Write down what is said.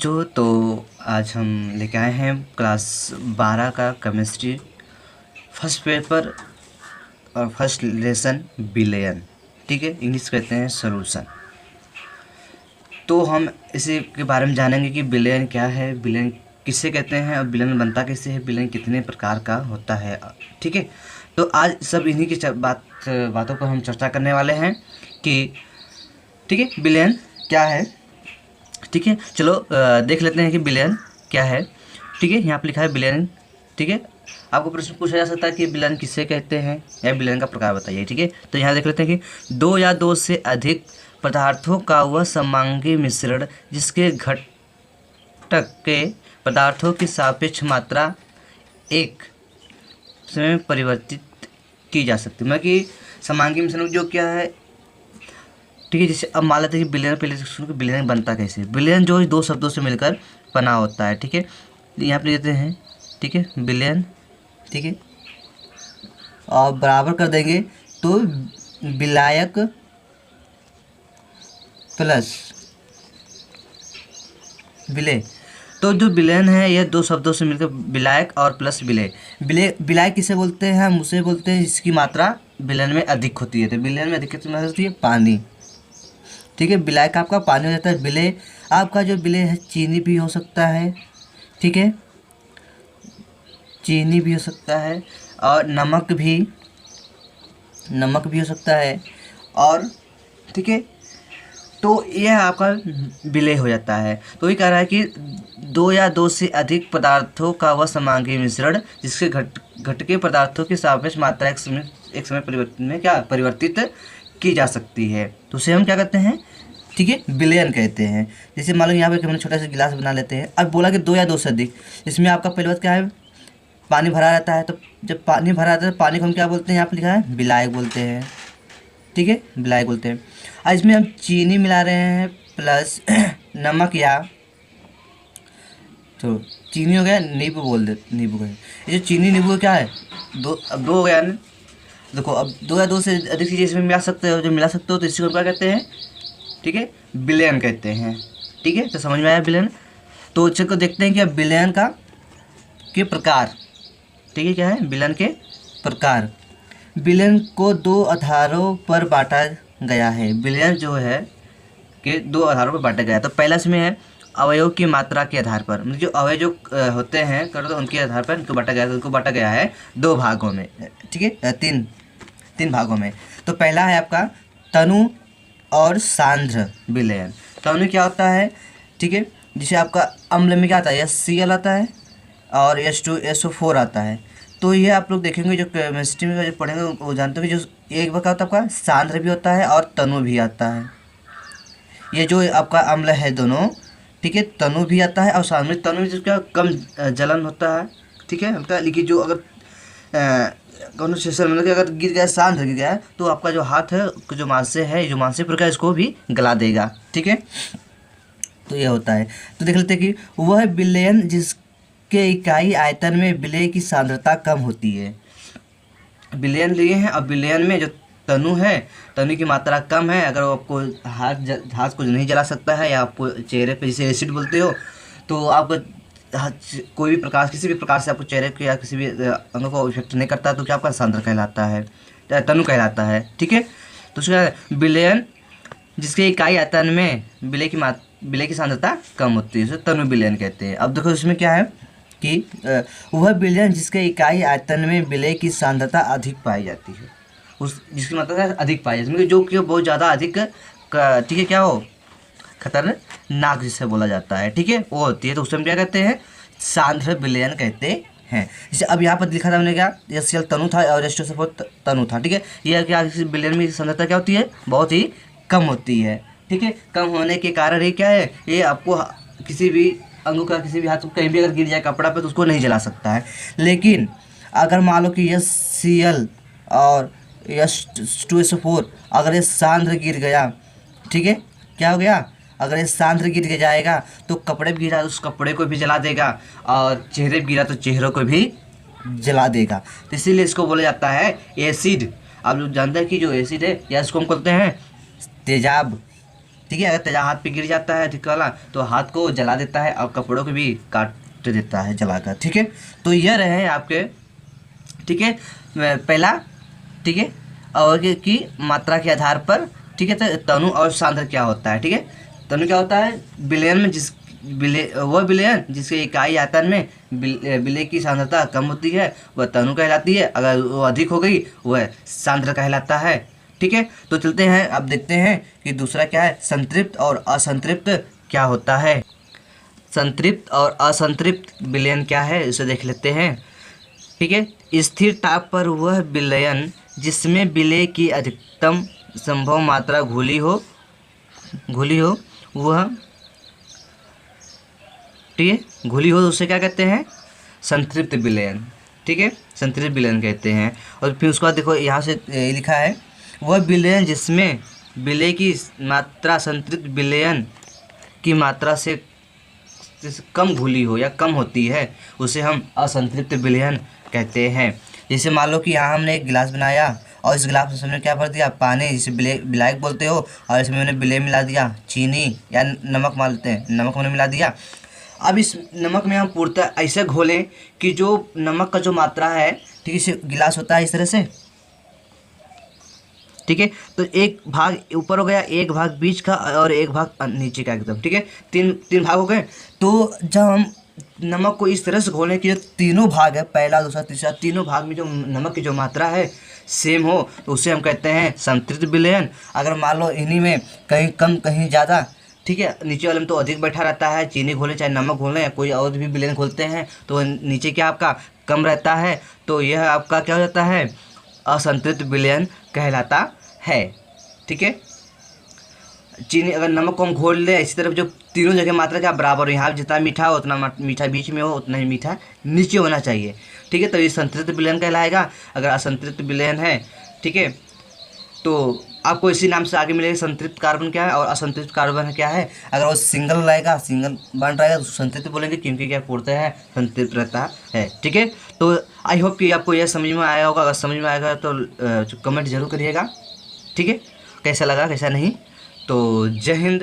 बच्चों, तो आज हम लेके आए हैं क्लास 12 का केमिस्ट्री फर्स्ट पेपर और फर्स्ट लेसन बिलियन। ठीक है, इंग्लिश कहते हैं सॉल्यूशन। तो हम इसी के बारे में जानेंगे कि बिलियन क्या है, बिलियन किससे कहते हैं और बिलियन बनता कैसे है, बिलियन कितने प्रकार का होता है। ठीक है, तो आज सब इन्हीं की बातों पर हम चर्चा करने वाले हैं कि ठीक है बिलियन क्या है। ठीक है, चलो देख लेते हैं कि बिलियन क्या है। ठीक है, यहाँ पर लिखा है बिलियन। ठीक है, आपको प्रश्न पूछा जा सकता है कि बिलियन किससे कहते हैं या बिलियन का प्रकार बताइए। ठीक है, तो यहाँ देख लेते हैं कि दो या दो से अधिक पदार्थों का वह समांगी मिश्रण जिसके घटक के पदार्थों की सापेक्ष मात्रा एक समय परिवर्तित की जा सकती है। मतलब कि समांगी मिश्रण जो क्या है। ठीक है, जैसे अब मान लेते हैं कि बिलियन, पहले सुनो कि बिलियन बनता कैसे। बिलियन जो दो शब्दों से मिलकर बना होता है। ठीक है, यहाँ पे लेते हैं। ठीक है, बिलियन। ठीक है, और बराबर कर देंगे तो विलायक प्लस विलय। तो जो बिलियन है यह दो शब्दों से मिलकर विलायक और प्लस विलय। विलायक किसे बोलते हैं? हम उसे बोलते हैं जिसकी मात्रा बिलियन में अधिक होती है। तो बिलियन में अधिक कितनी मात्रा होती है? पानी। ठीक है, विलायक आपका पानी हो जाता है। विलय आपका जो विलय है चीनी भी हो सकता है। ठीक है, चीनी भी हो सकता है और नमक भी हो सकता है। और ठीक है, तो यह आपका विलय हो जाता है। तो ये कह रहा है कि दो या दो से अधिक पदार्थों का वह समांगी मिश्रण जिसके घटके पदार्थों की सापेक्ष मात्रा एक समय परिवर्तित की जा सकती है। तो उसे हम क्या कहते हैं? ठीक है, बिलियन कहते हैं। जैसे मान लो यहाँ पे हमने छोटा सा गिलास बना लेते हैं। अब बोला कि दो या दो से अधिक, इसमें आपका पहले बात क्या है? पानी भरा रहता है। तो जब पानी भरा रहता है तो पानी को हम क्या बोलते हैं? यहाँ पे लिखा है विलायक बोलते हैं। ठीक है, विलायक बोलते हैं। और इसमें हम चीनी मिला रहे हैं प्लस नमक, या तो चीनी हो गया, नींबू बोल दे, नींबू का ये जो चीनी नींबू क्या है? अब दो हो गया ना। देखो, अब दो या दो से अधिक चीज़ें इसमें मिला सकते हो। जो मिला सकते हो तो इसी को क्या कहते हैं? ठीक है, बिलियन कहते हैं। ठीक है, तो समझ में आया बिलियन। तो चलो देखते हैं कि अब बिलियन के प्रकार। ठीक है, क्या है बिलियन के प्रकार? बिलियन को दो आधारों पर बांटा गया है। बिलियन जो है कि दो आधारों पर बांटा गया है। तो पहला इसमें है अवयव की मात्रा के आधार पर। मतलब जो अवयव जो होते हैं करो तो उनके आधार पर इनको बांटा गया है। तो उनको बांटा गया है दो भागों में। ठीक है, तीन भागों में। तो पहला है आपका तनु और सांद्र विलयन। तनु क्या होता है? ठीक है, जिसे आपका अम्ल में क्या आता है? HCl आता है और H2SO4 आता है। तो ये आप लोग देखेंगे जो केमिस्ट्री में जो पढ़ेंगे वो जानते हो कि जो एक बार क्या होता है आपका सांद्र भी होता है और तनु भी आता है। ये जो आपका अम्ल है दोनों, ठीक है, तनु भी आता है और सांद्र। तनु जो क्या कम जलन होता है। ठीक है, लेकिन जो अगर कॉन्सेंट्रेशन मतलब कि अगर गिर गया, सांद्र गिर गया तो आपका जो हाथ है, जो मांस है, जो मांस प्रकार इसको भी गला देगा। ठीक है, तो ये होता है। तो देख लेते हैं कि वह विलयन जिसके इकाई आयतन में विलय की सांद्रता कम होती है। विलयन लिए हैं। अब विलयन में जो तनु है, तनु की मात्रा कम है। अगर वो आपको हाथ को नहीं जला सकता है या आपको चेहरे पे जैसे एसिड बोलते हो तो आपको कोई भी प्रकार, किसी भी प्रकार से आपको चेहरे के या किसी भी अंगों को इफेक्ट नहीं करता तो क्या आपका सांद्र कहलाता है, तनु कहलाता है। ठीक है, तो उसका विलयन जिसके इकाई आयतन में विलय की सांद्रता कम होती है उसे तनु विलयन कहते हैं। अब देखो इसमें क्या है कि वह विलयन जिसके इकाई आयतन में विलय की सांद्रता अधिक पाई जाती है, उस जिसकी मात्रा अधिक पाई जाती है, जो कि बहुत ज़्यादा अधिक, ठीक है, क्या हो खतरनाक जिसे बोला जाता है। ठीक है, वो होती है। तो उसे हम क्या कहते हैं? सांद्र विलयन कहते हैं। जैसे अब यहाँ पर लिखा था हमने क्या, HCl तनु था और H2SO4 तनु था। ठीक है, ये क्या विलयन में सांद्रता क्या होती है? बहुत ही कम होती है। ठीक है, कम होने के कारण ये क्या है, ये आपको किसी भी अंगों का, किसी भी हाथ को कहीं भी अगर गिर जाए कपड़ा पे तो उसको नहीं जला सकता है। लेकिन अगर मान लो कि HCl और H2SO4 अगर ये सांद्र गिर गया, ठीक है, क्या हो गया? अगर ये सांद्र गिर के जाएगा तो कपड़े भी गिरा तो उस कपड़े को भी जला देगा और चेहरे भी गिरा तो चेहरों को भी जला देगा। तो इसीलिए इसको बोला जाता है एसिड। आप लोग जानते हैं कि जो एसिड है या इसको हम बोलते हैं तेजाब। ठीक है। अगर तेजा हाथ पे गिर जाता है ठीक वाला तो हाथ को जला देता है और कपड़ों को भी काट देता है जलाकर। ठीक है, तो यह रहे आपके, ठीक है, पहला, ठीक है, और की मात्रा के आधार पर, ठीक है। तो तनु और सांद्र क्या होता है, ठीक है। तनु क्या होता है, विलयन में जिस वह विलयन जिसके इकाई आयतन में विलय की सांद्रता कम होती है वह तनु कहलाती है, अगर वो अधिक हो गई वह सांद्र कहलाता है। ठीक है, तो चलते हैं, अब देखते हैं कि दूसरा क्या है, संतृप्त और असंतृप्त क्या होता है। संतृप्त और असंतृप्त विलयन क्या है इसे देख लेते हैं। ठीक है, स्थिर ताप पर वह विलयन जिसमें विलय की अधिकतम संभव मात्रा घुली हो वह, ठीक है, घुली हो उसे क्या कहते हैं, संतृप्त विलयन। ठीक है, संतृप्त विलयन कहते हैं। और फिर उसके बाद देखो यहाँ से लिखा है, वह विलयन जिसमें विलय की मात्रा संतृप्त विलयन की मात्रा से कम घुली हो या कम होती है उसे हम असंतृप्त विलयन कहते हैं। जैसे मान लो कि यहाँ हमने एक गिलास बनाया और इस गिलास में हमने क्या भर दिया, पानी, जिसे विलायक बोलते हो, और इसमें मैंने विलय मिला दिया, चीनी या नमक मान लेते हैं, नमक मैंने मिला दिया। अब इस नमक में हम पूर्णतः ऐसे घोलें कि जो नमक का जो मात्रा है, ठीक है, इसे गिलास होता है इस तरह से, ठीक है। तो एक भाग ऊपर हो गया, एक भाग बीच का और एक भाग नीचे का एकदम, ठीक है, तीन भाग हो गए। तो जब हम नमक को इस तरह से घोलें कि जो तीनों भाग है, पहला दूसरा तीसरा, तीनों भाग में जो नमक की जो मात्रा है सेम हो तो उसे हम कहते हैं संतृप्त विलयन। अगर मान लो इन्हीं में कहीं कम कहीं ज़्यादा, ठीक है, नीचे वाले में तो अधिक बैठा रहता है, चीनी घोलें चाहे नमक घोलें या कोई और भी विलयन घोलते हैं तो नीचे क्या आपका कम रहता है, तो यह आपका क्या हो जाता है, असंतृप्त विलयन कहलाता है। ठीक है, चीनी अगर नमक को हम घोल ले इसी तरफ जो तीनों जगह मात्रा क्या बराबर हो, यहाँ जितना मीठा हो उतना मीठा बीच में हो, उतना ही मीठा नीचे होना चाहिए। ठीक है, तो ये संतृप्त विलयन कहलाएगा। अगर असंतृप्त विलयन है, ठीक है, तो आपको इसी नाम से आगे मिलेगा संतृप्त कार्बन क्या है और असंतृप्त कार्बन क्या है। अगर वो सिंगल रहेगा, सिंगल बन रहेगा तो संतृप्त बोलेंगे क्योंकि क्या पूर्णतः है संतृप्त रहता है। ठीक है, तो आई होप कि आपको यह समझ में आया होगा। अगर समझ में आएगा तो कमेंट जरूर करिएगा। ठीक है, कैसा लगा कैसा नहीं। तो जय हिंद।